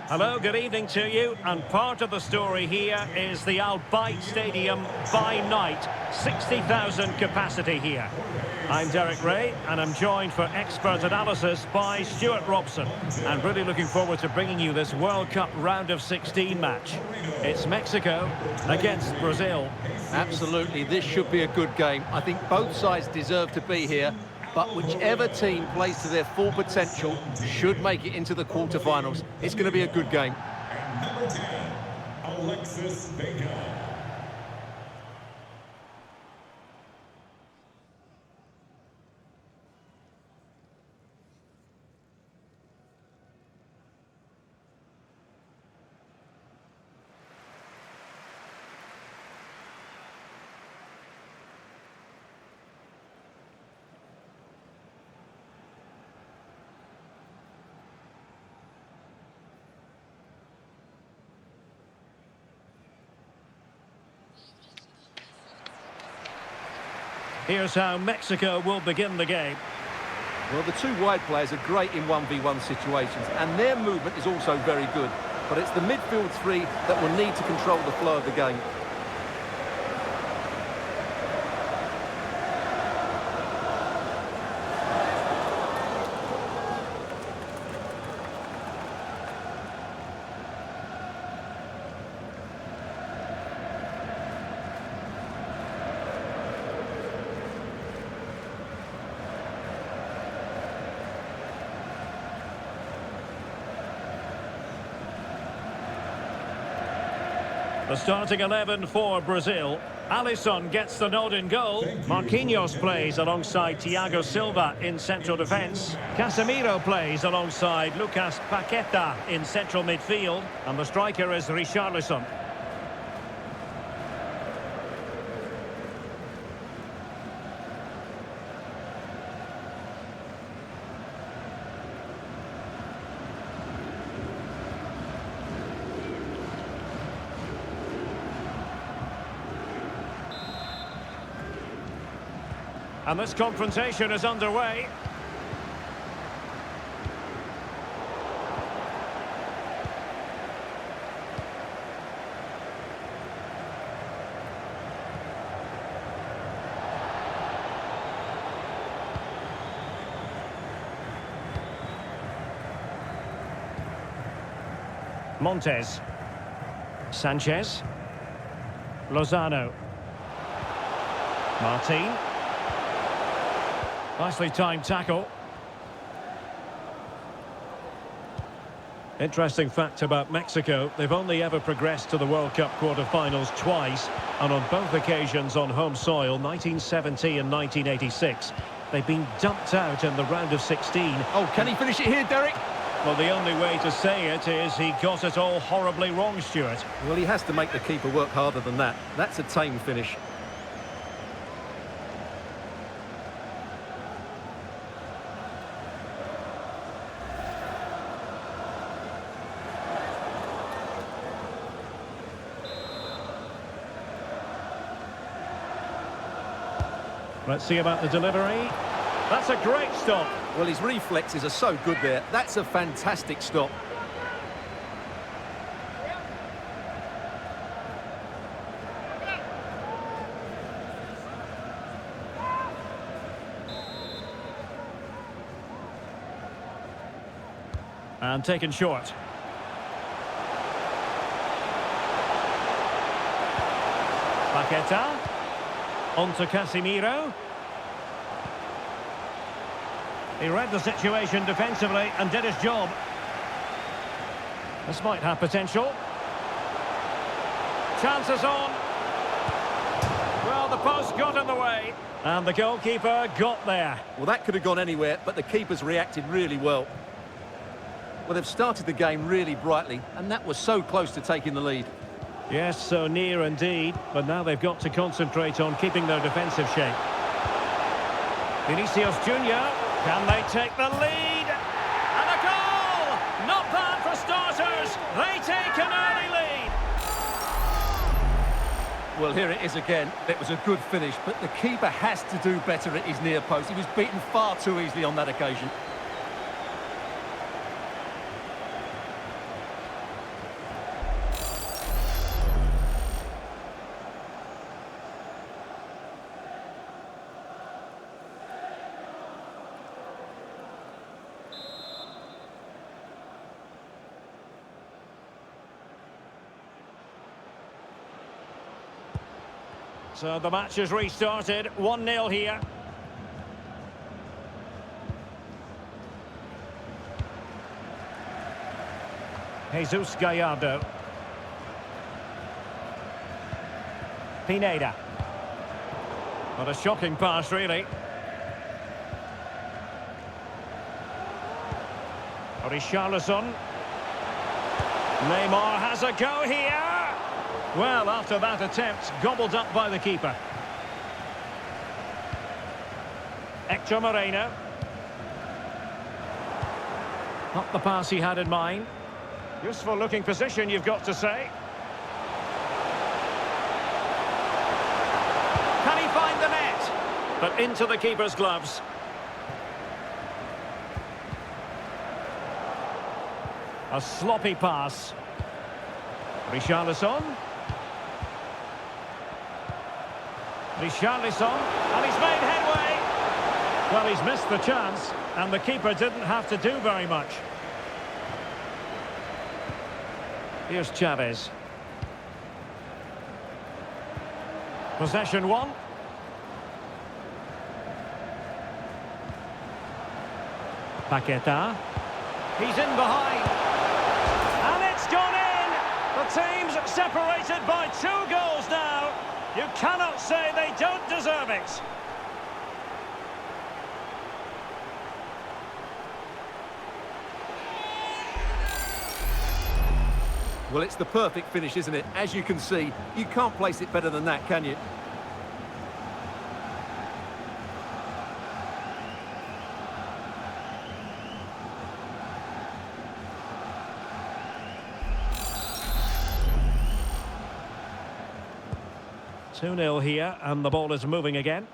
Hello, good evening to you. And part of the story here is the Al Bayt Stadium by night. 60,000 capacity here. I'm Derek Ray, and I'm joined for expert analysis by Stuart Robson. And really looking forward to bringing you this World Cup round of 16 match. It's Mexico against Brazil. Absolutely, this should be a good game. I think both sides deserve to be here, but whichever team plays to their full potential should make it into the quarterfinals. It's going to be a good game. Number 10, Alexis Vega. Here's how Mexico will begin the game. Well, the two wide players are great in 1v1 situations, and their movement is also very good. But it's the midfield three that will need to control the flow of the game. The starting 11 for Brazil. Alisson gets the nod in goal. Marquinhos plays alongside Thiago Silva in central defence. Casemiro plays alongside Lucas Paqueta in central midfield. And the striker is Richarlison. And this confrontation is underway. Montes. Sanchez. Lozano. Martin. Nicely timed tackle. Interesting fact about Mexico, they've only ever progressed to the World Cup quarter-finals twice, and on both occasions on home soil, 1970 and 1986. They've been dumped out in the round of 16. Oh, can he finish it here, Derek? Well, the only way to say it is he got it all horribly wrong, Stuart. Well, he has to make the keeper work harder than that. That's a tame finish. Let's see about the delivery. That's a great stop. Well, his reflexes are so good there. That's a fantastic stop. And taken short. Paqueta. On to Casemiro. He read the situation defensively and did his job. This might have potential. Chances on. Well, the post got in the way. And the goalkeeper got there. Well, that could have gone anywhere, but the keeper's reacted really well. Well, they've started the game really brightly, and that was so close to taking the lead. Yes, so near indeed, but now they've got to concentrate on keeping their defensive shape. Vinicius Junior, can they take the lead? And a goal! Not bad for starters. They take an early lead. Well, here it is again. It was a good finish, but the keeper has to do better at his near post. He was beaten far too easily on that occasion. So the match is restarted, 1-0 here. Jesus Gallardo. Pineda. What a shocking pass, really. Richarlison. Neymar has a go here. Well, after that attempt, gobbled up by the keeper. Hector Moreno. Not the pass he had in mind. Useful looking position, you've got to say. Can he find the net? But into the keeper's gloves. A sloppy pass. Richarlison. Richarlison. And he's made headway. Well, he's missed the chance. And the keeper didn't have to do very much. Here's Chavez. Possession one. Paqueta. He's in behind. And it's gone in! The team's separated by 2 goals now. You cannot say they don't deserve it. Well, it's the perfect finish, isn't it? As you can see, you can't place it better than that, can you? Two 2-0 here, and the ball is moving again.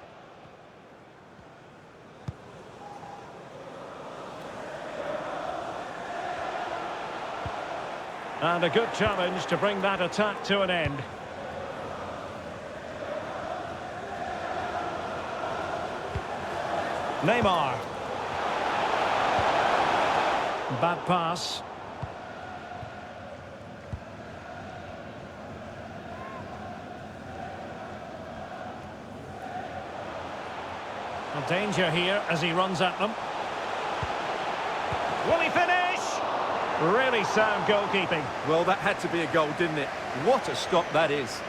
And a good challenge to bring that attack to an end. Neymar. Bad pass. A danger here as he runs at them. Will he finish? Really sound goalkeeping. Well, that had to be a goal, didn't it? What a stop that is.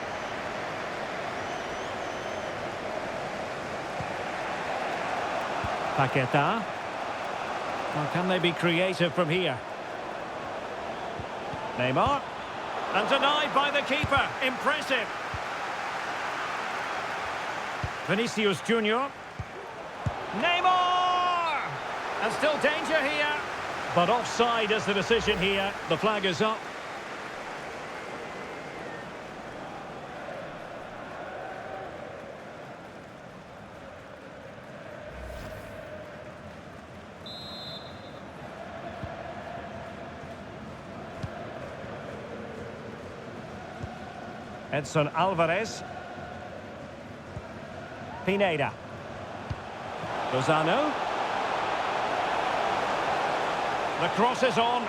Paqueta. Well, can they be creative from here? Neymar. And denied by the keeper. Impressive. Vinicius Junior. Neymar! And still danger here. But offside is the decision here. The flag is up. Edson Alvarez. Pineda. Lozano. The cross is on.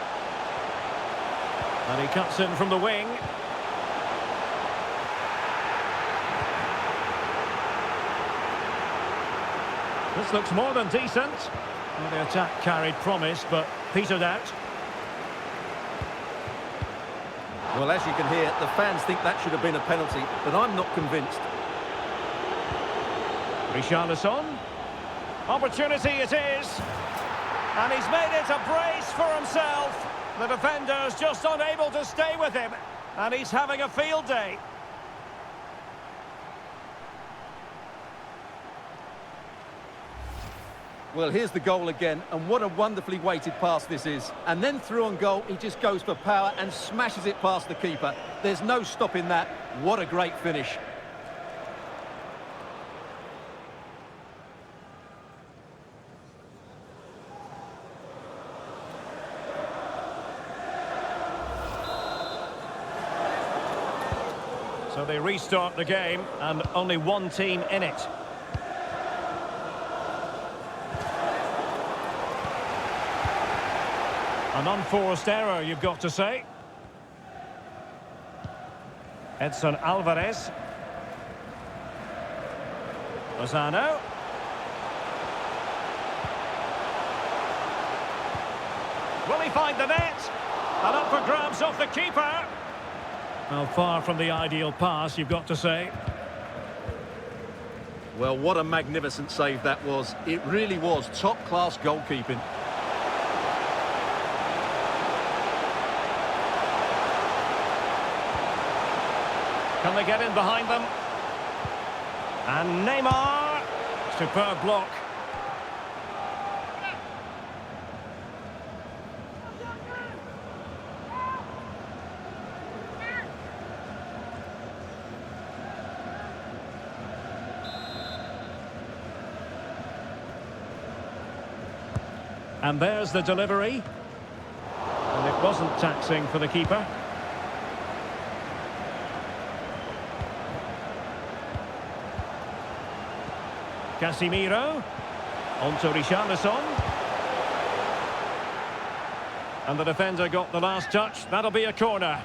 And he cuts in from the wing. This looks more than decent. Well, the attack carried promise, but petered out. Well, as you can hear, the fans think that should have been a penalty, but I'm not convinced. Richarlison. Opportunity it is. And he's made it a brace for himself. The defender's just unable to stay with him. And he's having a field day. Well, here's the goal again, and what a wonderfully weighted pass this is. And then through on goal, he just goes for power and smashes it past the keeper. There's no stopping that. What a great finish. So they restart the game, and only one team in it. An unforced error, you've got to say. Edson Alvarez. Lozano. Will he find the net? And up for grabs off the keeper. Well, far from the ideal pass, you've got to say. Well, what a magnificent save that was. It really was top-class goalkeeping. Can they get in behind them? And Neymar. Superb block. And there's the delivery. And it wasn't taxing for the keeper. Casemiro. On to Richarlison. And the defender got the last touch. That'll be a corner.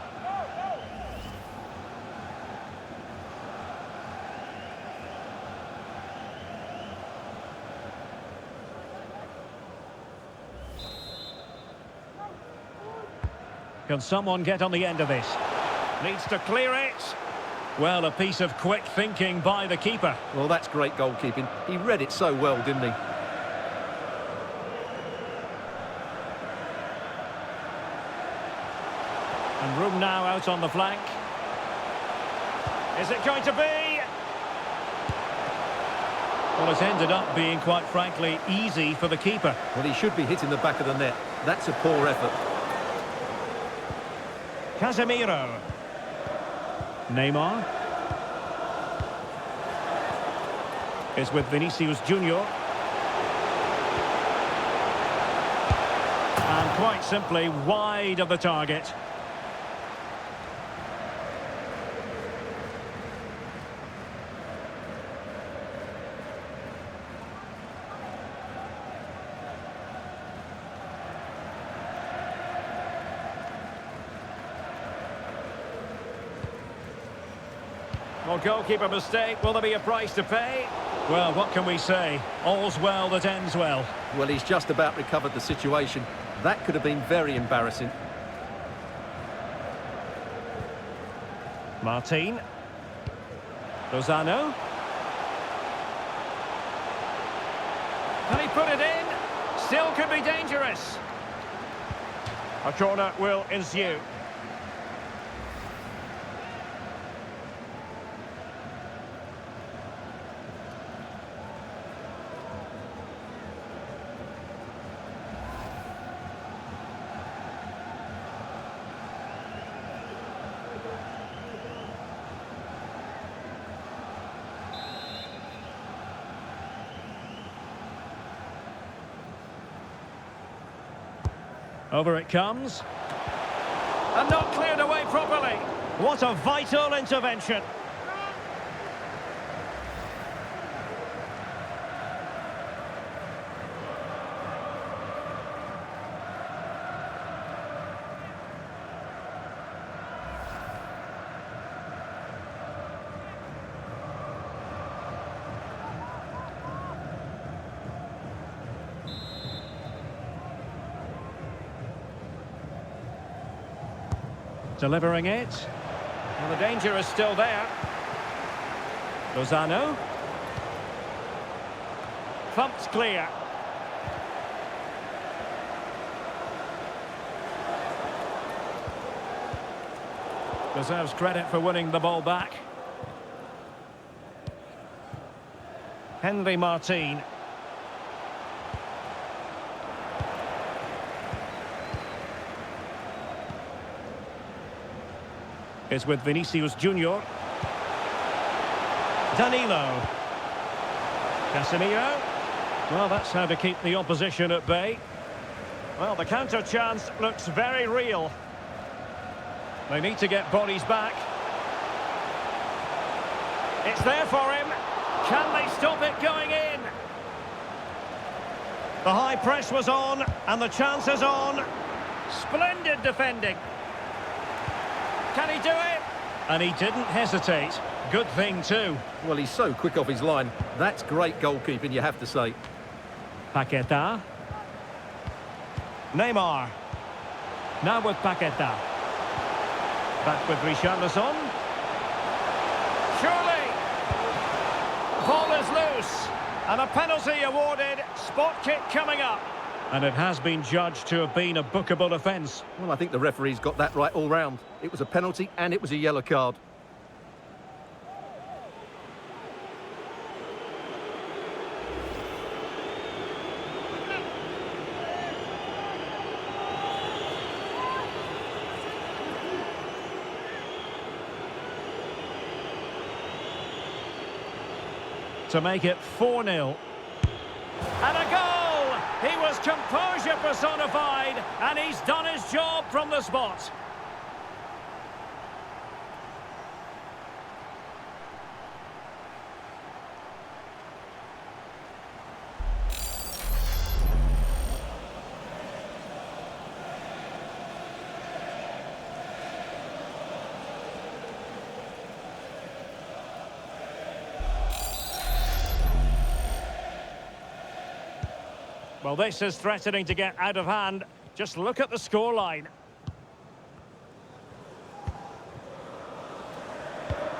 Can someone get on the end of this? Needs to clear it. Well, a piece of quick thinking by the keeper. Well, that's great goalkeeping. He read it so well, didn't he? And room now out on the flank. Is it going to be? Well, it's ended up being, quite frankly, easy for the keeper. Well, he should be hitting the back of the net. That's a poor effort. Casemiro. Neymar. Is with Vinicius Junior. And quite simply wide of the target. Well, goalkeeper mistake. Will there be a price to pay? Well, what can we say? All's well that ends well. Well, he's just about recovered the situation. That could have been very embarrassing. Martin. Lozano. Can he put it in? Still could be dangerous. A corner will ensue. Over it comes. And not cleared away properly. What a vital intervention. Delivering it. Well, the danger is still there. Lozano. Thumped clear. Deserves credit for winning the ball back. Henry Martin. Is with Vinicius Junior. Danilo. Casemiro. Well, that's how to keep the opposition at bay. Well, the counter chance looks very real. They need to get bodies back. It's there for him. Can they stop it going in? The high press was on, and the chance is on. Splendid defending. Can he do it? And he didn't hesitate. Good thing too. Well, he's so quick off his line. That's great goalkeeping, you have to say. Paqueta. Neymar. Now with Paqueta. Back with Richarlison. Surely! Ball is loose. And a penalty awarded. Spot kick coming up. And it has been judged to have been a bookable offence. Well, I think the referee's got that right all round. It was a penalty and it was a yellow card. To make it 4-0. And a goal! He was composure personified, and he's done his job from the spot. Well, this is threatening to get out of hand. Just look at the scoreline.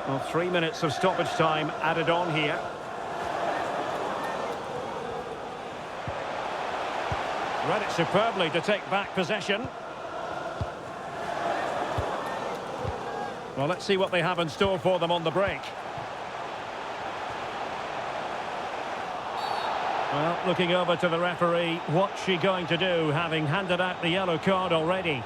Well, 3 minutes of stoppage time added on here. Read it superbly to take back possession. Well, let's see what they have in store for them on the break. Well, looking over to the referee, what's she going to do, having handed out the yellow card already?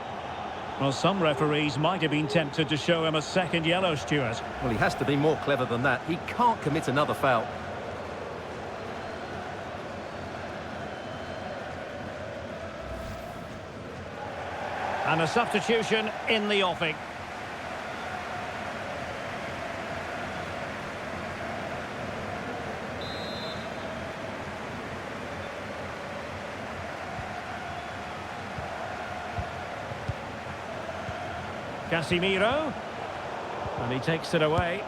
Well, some referees might have been tempted to show him a second yellow, Stuart. Well, he has to be more clever than that. He can't commit another foul. And a substitution in the offing. Casemiro, and he takes it away,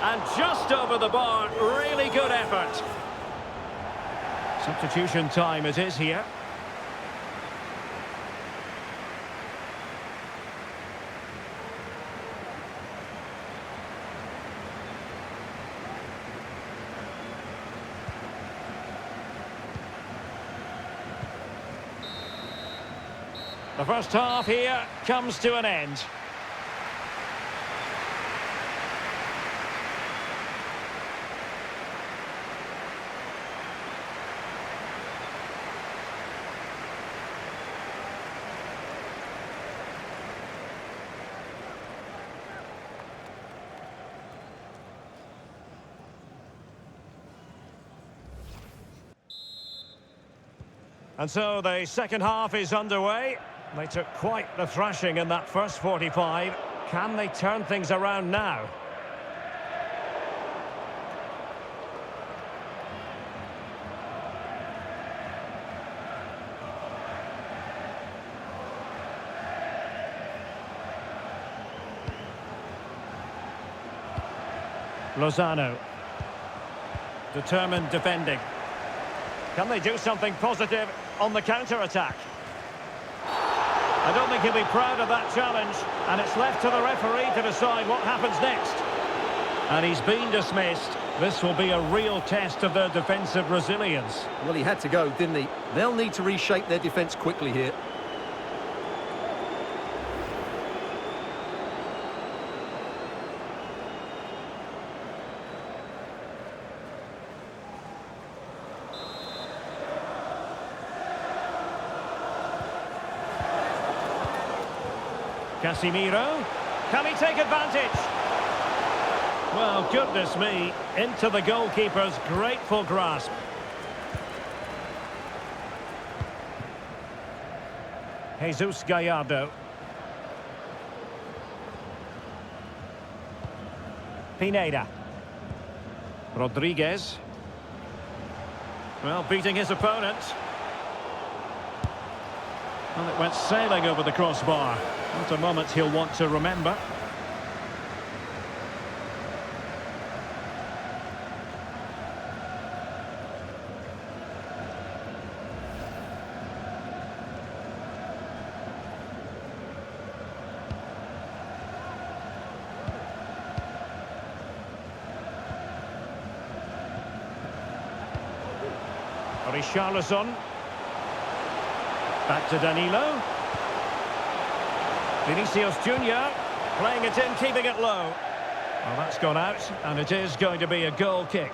and just over the bar. Really good effort. Substitution time it is here. The first half here comes to an end. And so the second half is underway. They took quite the thrashing in that first 45. Can they turn things around now? Lozano. Determined defending. Can they do something positive on the counter-attack? I don't think he'll be proud of that challenge, and it's left to the referee to decide what happens next. And he's been dismissed. This will be a real test of their defensive resilience. Well, he had to go, didn't he? They'll need to reshape their defence quickly here. Casemiro, can he take advantage? Well, goodness me, into the goalkeeper's grateful grasp. Jesus Gallardo. Pineda. Rodriguez. Well, beating his opponent. Well, it went sailing over the crossbar. Not a moment he'll want to remember. Richarlison. Back to Danilo. Vinicius Junior playing it in, keeping it low. Well, that's gone out, and it is going to be a goal kick.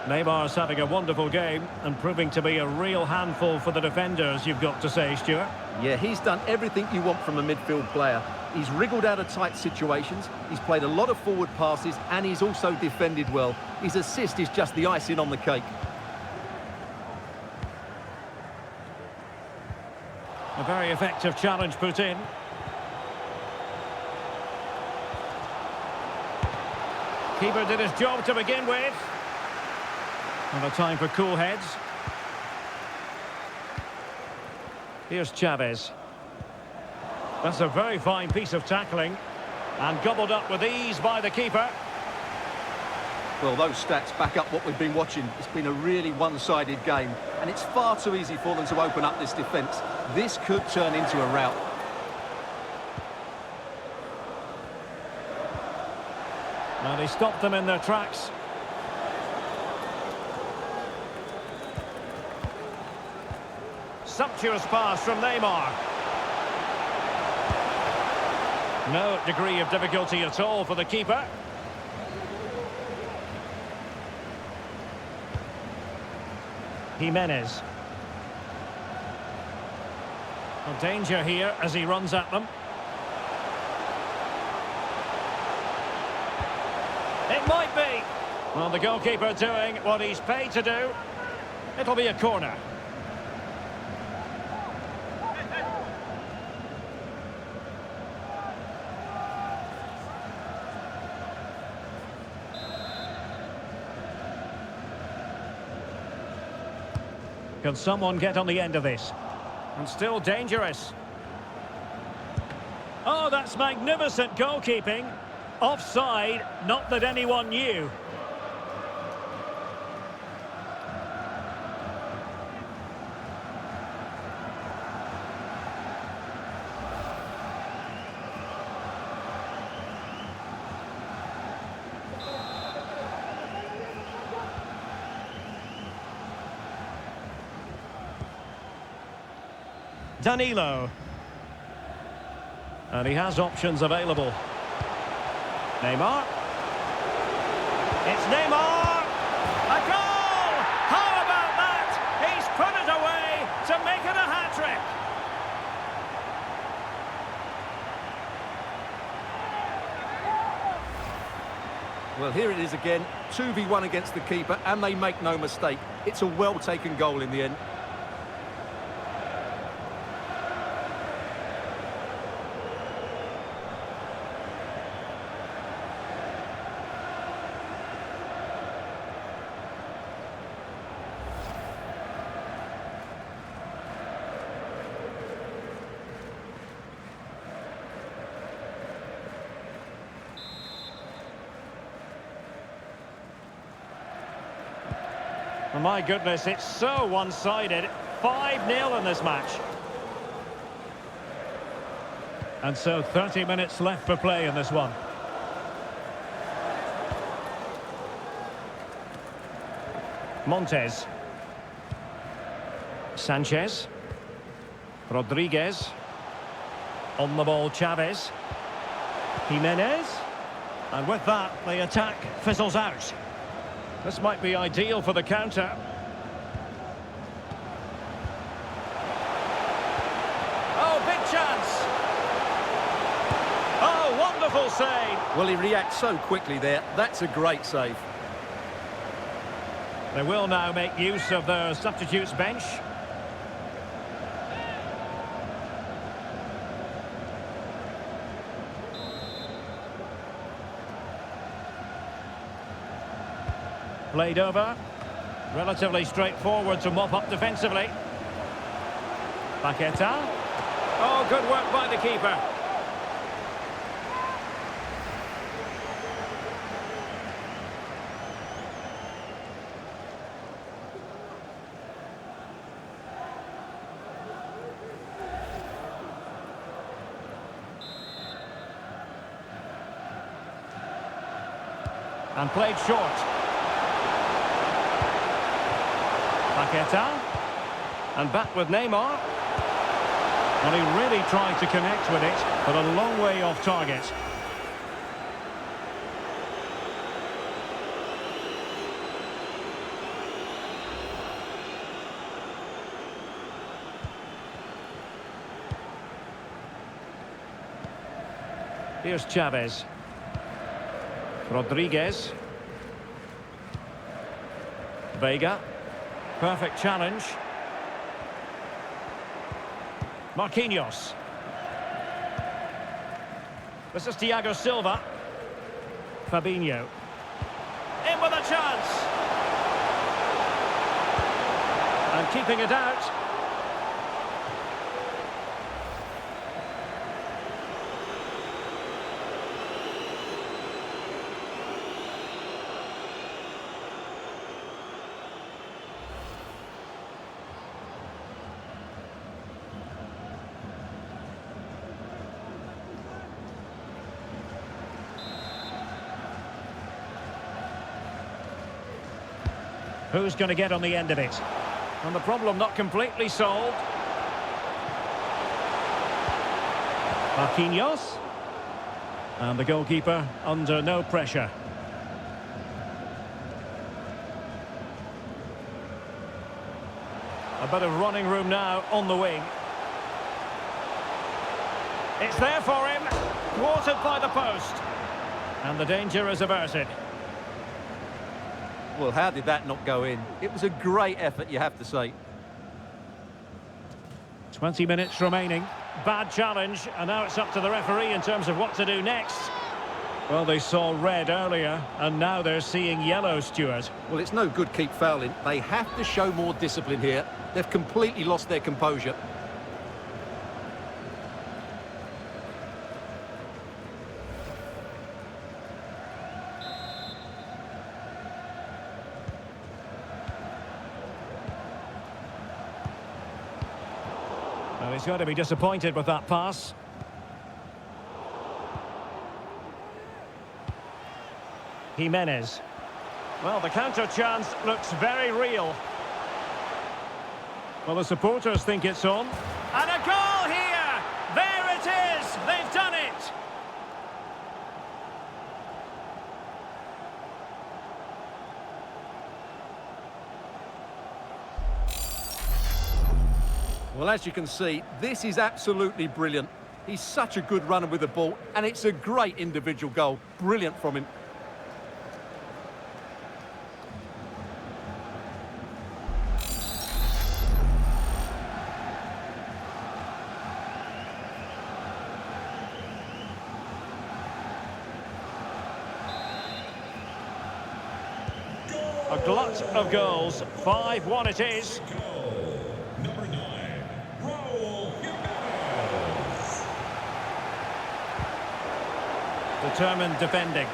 Neymar's having a wonderful game and proving to be a real handful for the defenders, you've got to say, Stuart. Yeah, he's done everything you want from a midfield player. He's wriggled out of tight situations, he's played a lot of forward passes, and he's also defended well. His assist is just the icing on the cake. A very effective challenge put in. Keeper did his job to begin with. And a time for cool heads. Here's Chavez. That's a very fine piece of tackling. And gobbled up with ease by the keeper. Well, those stats back up what we've been watching. It's been a really one-sided game. And it's far too easy for them to open up this defence. This could turn into a rout. Now they stopped them in their tracks. Sumptuous pass from Neymar. No degree of difficulty at all for the keeper. Jimenez. Well, danger here as he runs at them. It might be. Well, the goalkeeper doing what he's paid to do. It'll be a corner. Can someone get on the end of this? And still dangerous. Oh, that's magnificent goalkeeping. Offside, not that anyone knew. Danilo. And he has options available. Neymar. It's Neymar! A goal! How about that? He's put it away to make it a hat-trick. Well, here it is again. 2v1 against the keeper, and they make no mistake. It's a well-taken goal in the end. Oh, my goodness, it's so one-sided. 5-0 in this match. And so 30 minutes left for play in this one. Montes. Sanchez. Rodriguez. On the ball, Chavez. Jimenez. And with that, the attack fizzles out. This might be ideal for the counter. Oh, big chance! Oh, wonderful save! Well, he reacts so quickly there. That's a great save. They will now make use of their substitutes bench. Played over. Relatively straightforward to mop up defensively. Paqueta. Oh, good work by the keeper. And played short. Paqueta. And back with Neymar. Well, he really tried to connect with it, but a long way off target. Here's Chavez. Rodriguez. Vega. Perfect challenge. Marquinhos. This is Thiago Silva. Fabinho. In with a chance. And keeping it out. Who's going to get on the end of it? And the problem not completely solved. Marquinhos. And the goalkeeper under no pressure. A bit of running room now on the wing. It's there for him. Thwarted by the post. And the danger is averted. Well, how did that not go in? It was a great effort, you have to say. 20 minutes remaining. Bad challenge, and now it's up to the referee in terms of what to do next. Well, they saw red earlier, and now they're seeing yellow, Stuart. Well, it's no good keep fouling. They have to show more discipline here. They've completely lost their composure. Well, he's going to be disappointed with that pass. Jimenez. Well, the counter chance looks very real. Well, the supporters think it's on. And a goal here! There it is! They've done it! Well, as you can see, this is absolutely brilliant. He's such a good runner with the ball, and it's a great individual goal. Brilliant from him. A glut of goals. 5-1 it is. Number 9, Raul Jimenez. Determined defending.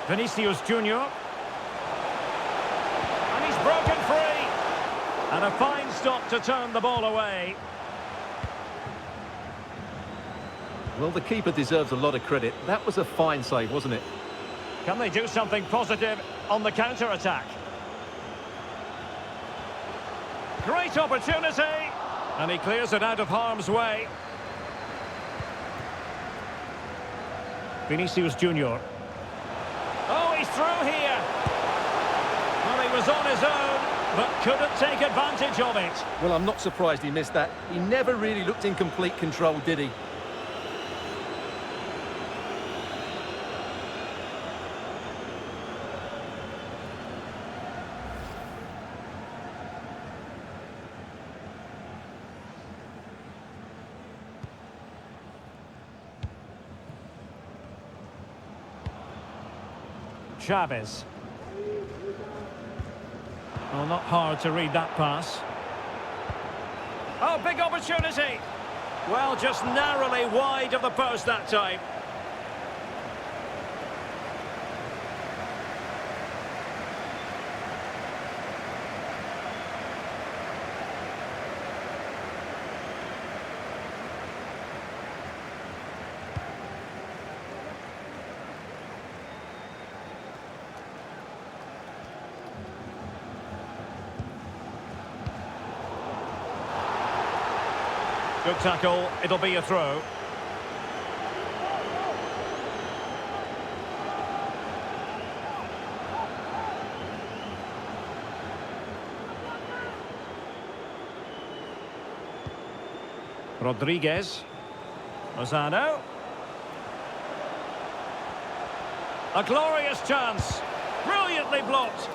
Vinicius Junior. And he's broken free. And a fine stop to turn the ball away. Well, the keeper deserves a lot of credit. That was a fine save, wasn't it? Can they do something positive on the counter-attack? Great opportunity. And he clears it out of harm's way. Vinicius Junior. Oh, he's through here. Well, he was on his own, but couldn't take advantage of it. Well, I'm not surprised he missed that. He never really looked in complete control, did he? Chavez. Well, not hard to read that pass. Oh, big opportunity. Well, just narrowly wide of the post that time. Good tackle. It'll be a throw. Rodriguez. Lozano. A glorious chance. Brilliantly blocked.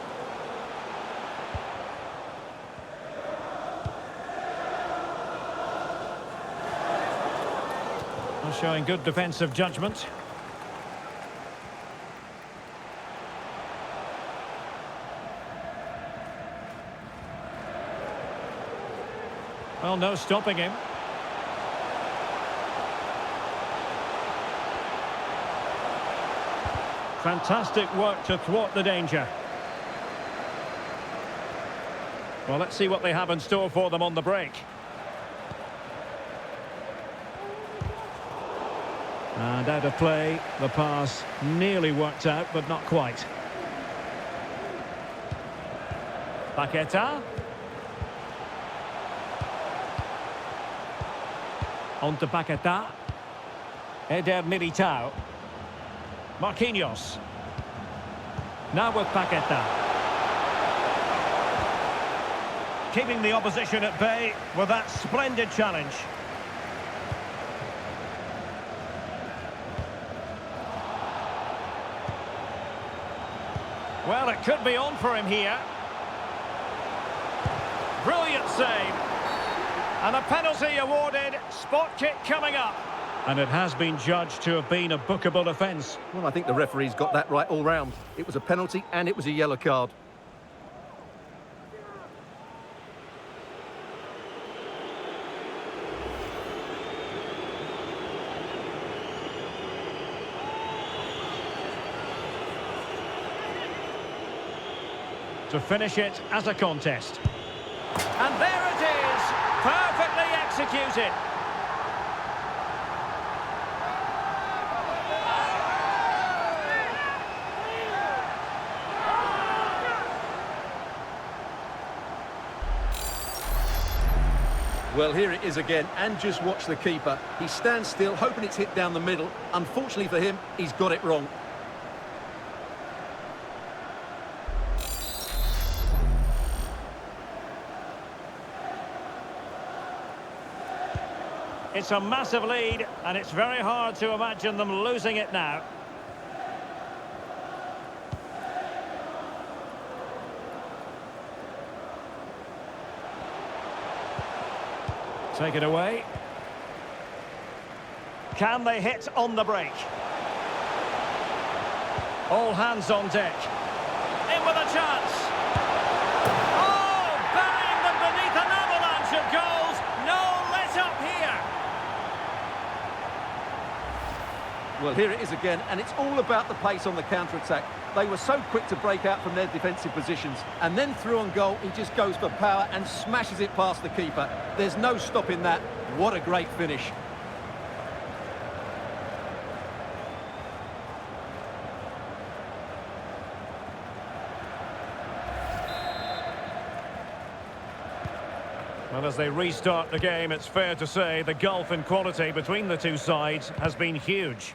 Showing good defensive judgment. Well, no stopping him. Fantastic work to thwart the danger. Well, let's see what they have in store for them on the break. And out of play, the pass nearly worked out, but not quite. Paqueta. On to Paqueta. Eder Militao. Marquinhos. Now with Paqueta. Keeping the opposition at bay with that splendid challenge. Well, it could be on for him here. Brilliant save. And a penalty awarded. Spot kick coming up. And it has been judged to have been a bookable offence. Well, I think the referee's got that right all round. It was a penalty and it was a yellow card. To finish it as a contest. And there it is! Perfectly executed! Well, here it is again, and just watch the keeper. He stands still, hoping it's hit down the middle. Unfortunately for him, he's got it wrong. It's a massive lead, and it's very hard to imagine them losing it now. Take it away. Can they hit on the break? All hands on deck. In with a chance. Oh, burying them beneath an avalanche of goals. No let up here. Well, here it is again, and it's all about the pace on the counter-attack. They were so quick to break out from their defensive positions, and then through on goal, he just goes for power and smashes it past the keeper. There's no stopping that. What a great finish. Well, as they restart the game, it's fair to say the gulf in quality between the two sides has been huge.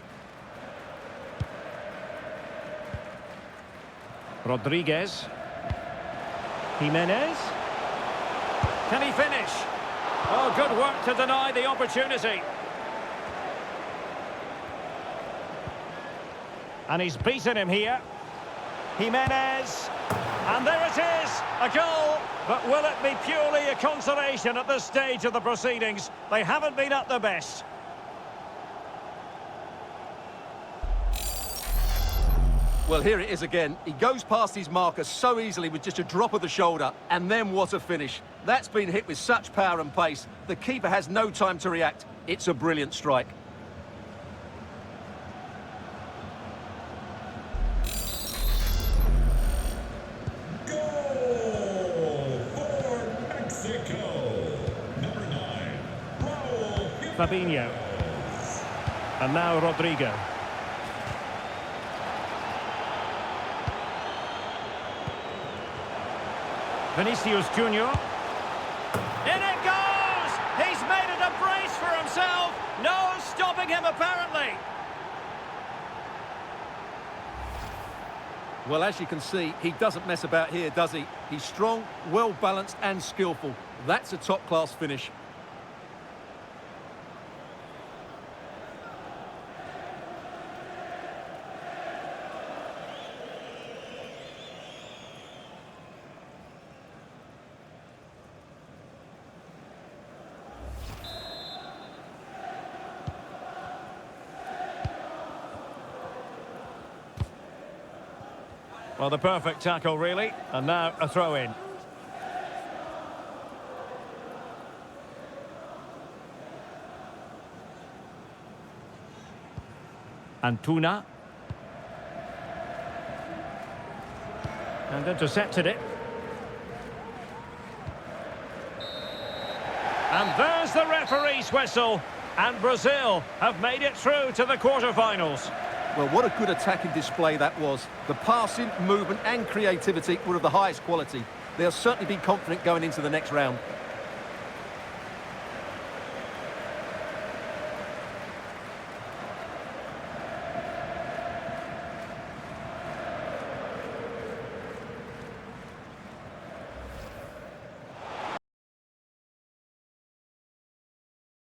Rodriguez. Jimenez. Can he finish? Oh, good work to deny the opportunity. And he's beaten him here. Jimenez. And there it is, a goal. But will it be purely a consolation at this stage of the proceedings? They haven't been at their best. Well, here it is again. He goes past his marker so easily with just a drop of the shoulder. And then what a finish. That's been hit with such power and pace. The keeper has no time to react. It's a brilliant strike. Goal for Mexico. Number 9, Raul Fabinho. And now Rodrigo. Vinicius Junior. In it goes! He's made it a brace himself. No stopping him, apparently. Well, as you can see, he doesn't mess about here, does he? He's strong, well-balanced and skillful. That's a top-class finish. Well, the perfect tackle, really. And now a throw-in. Antuna. And intercepted it. And there's the referee's whistle. And Brazil have made it through to the quarter-finals. Well, what a good attacking display that was. The passing, movement and creativity were of the highest quality. They'll certainly be confident going into the next round.